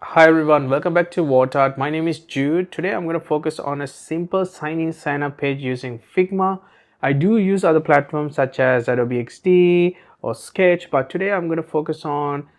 Hi everyone, welcome back to WordArt. My name is Jude. Today I'm going to focus on a simple sign-in sign-up page using Figma. I do use other platforms such as Adobe XD or Sketch, but today I'm going to focus on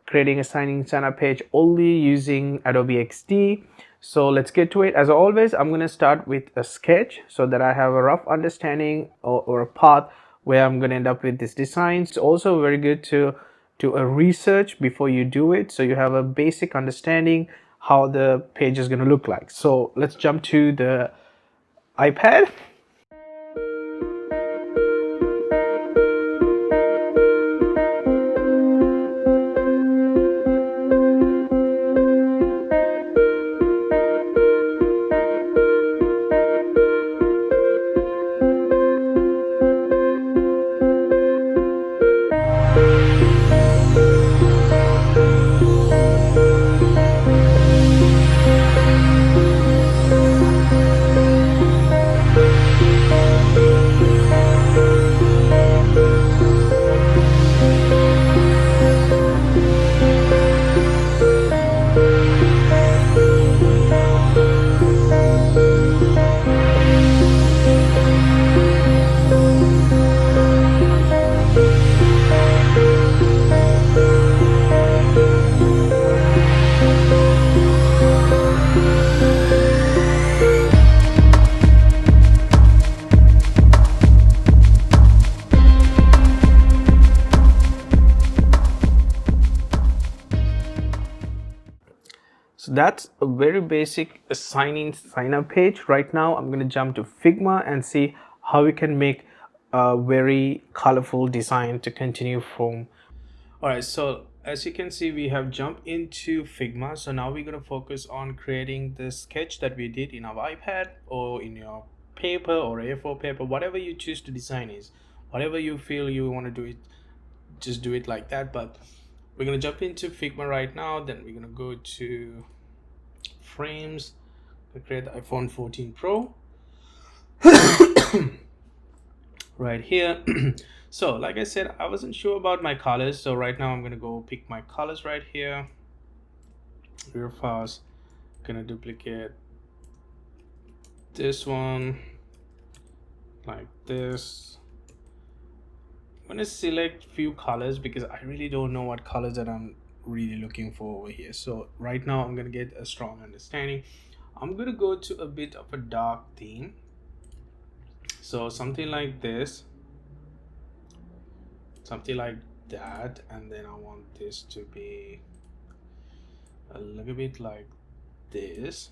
creating a sign-in sign-up page only using Adobe XD. So let's get to it. As always, I'm going to start with a sketch so that I have a rough understanding or a path where I'm going to end up with this design. It's also very good to do a research before you do it so you have a basic understanding how the page is going to look like. So let's jump to the iPad. So that's a very basic sign-in sign-up page. Right now I'm going to jump to Figma and see how we can make a very colorful design to continue from. All right, so as you can see, we have jumped into Figma. So now we're going to focus on creating the sketch that we did in our iPad or in your paper or A4 paper, whatever you choose to design is. Whatever you feel you want to do it, just do it like that. But we're going to jump into Figma right now. Then we're going to go to frames, create the iPhone 14 Pro right here. So like I said, I wasn't sure about my colors, so right now I'm gonna go pick my colors right here real fast. Gonna duplicate this one like this. I'm gonna select few colors because I really don't know what colors that I'm really looking for over here. So right now I'm gonna get a strong understanding. I'm gonna go to a bit of a dark theme, so something like this, something like that, and then I want this to be a little bit like this,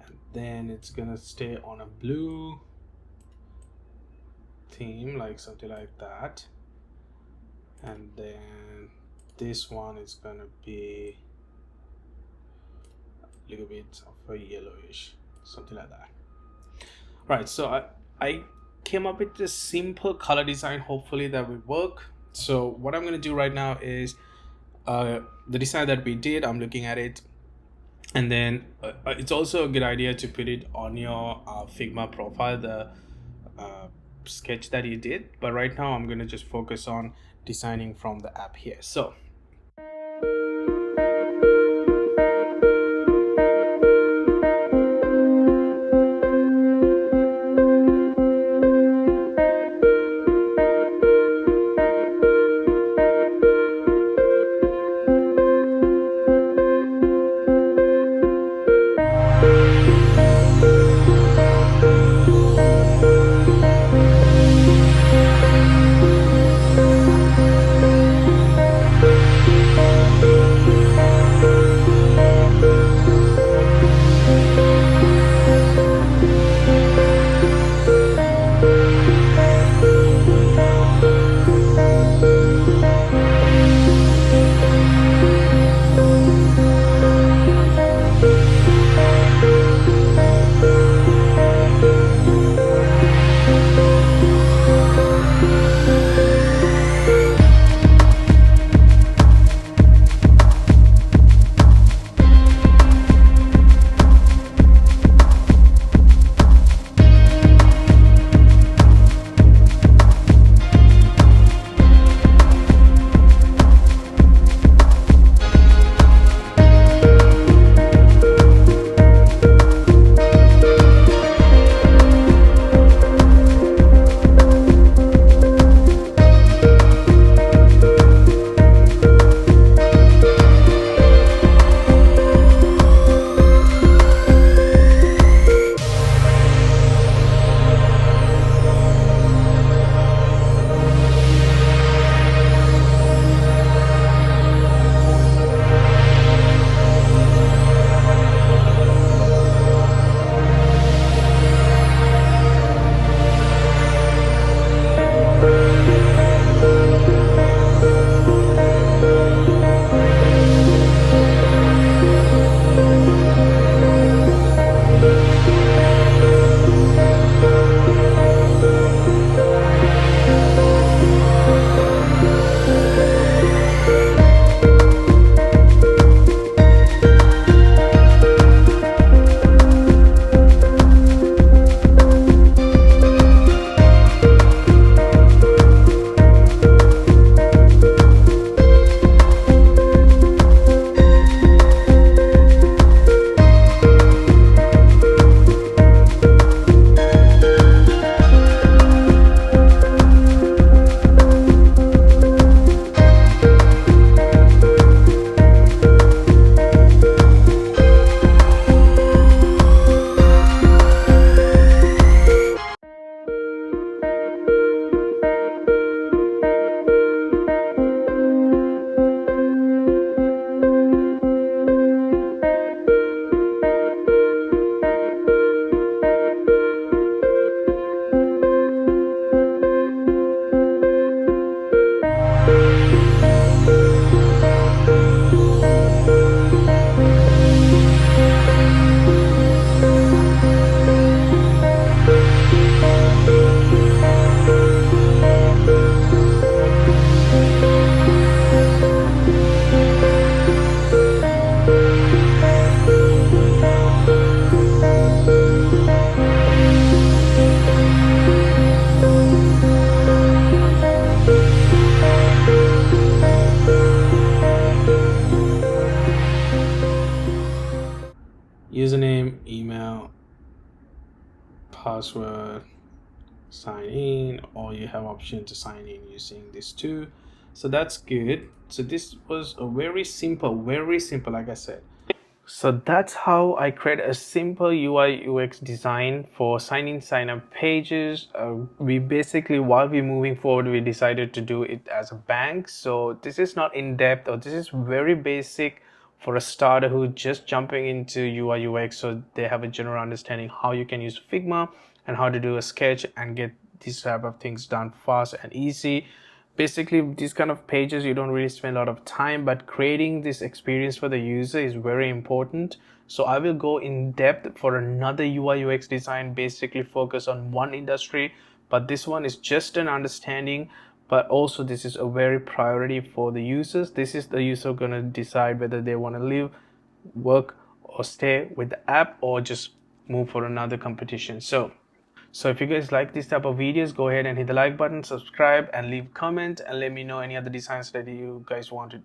and then it's gonna stay on a blue theme, like something like that, and then this one is gonna be a little bit of a yellowish, something like that. Right, so I came up with this simple color design. Hopefully that will work. So what I'm going to do right now is the design that we did, I'm looking at it, and then it's also a good idea to put it on your Figma profile, the sketch that you did. But right now I'm going to just focus on designing from the app here. So password, sign in, or you have option to sign in using this too. So that's good. So this was a very simple, like I said. So that's how I create a simple UI UX design for sign in sign up pages. We basically, while we're moving forward, we decided to do it as a bank. So this is not in depth, or this is very basic for a starter who just jumping into UI UX, so they have a general understanding how you can use Figma and how to do a sketch and get these type of things done fast and easy. Basically, these kind of pages you don't really spend a lot of time, but creating this experience for the user is very important. So I will go in depth for another UI UX design, basically focus on one industry, but this one is just an understanding, but also this is a very priority for the users. This is the user going to decide whether they want to live, work, or stay with the app, or just move for another competition. So if you guys like this type of videos, go ahead and hit the like button, subscribe, and leave a comment, and let me know any other designs that you guys want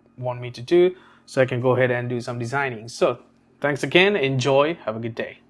me to do, so I can go ahead and do some designing. So thanks again, enjoy, have a good day.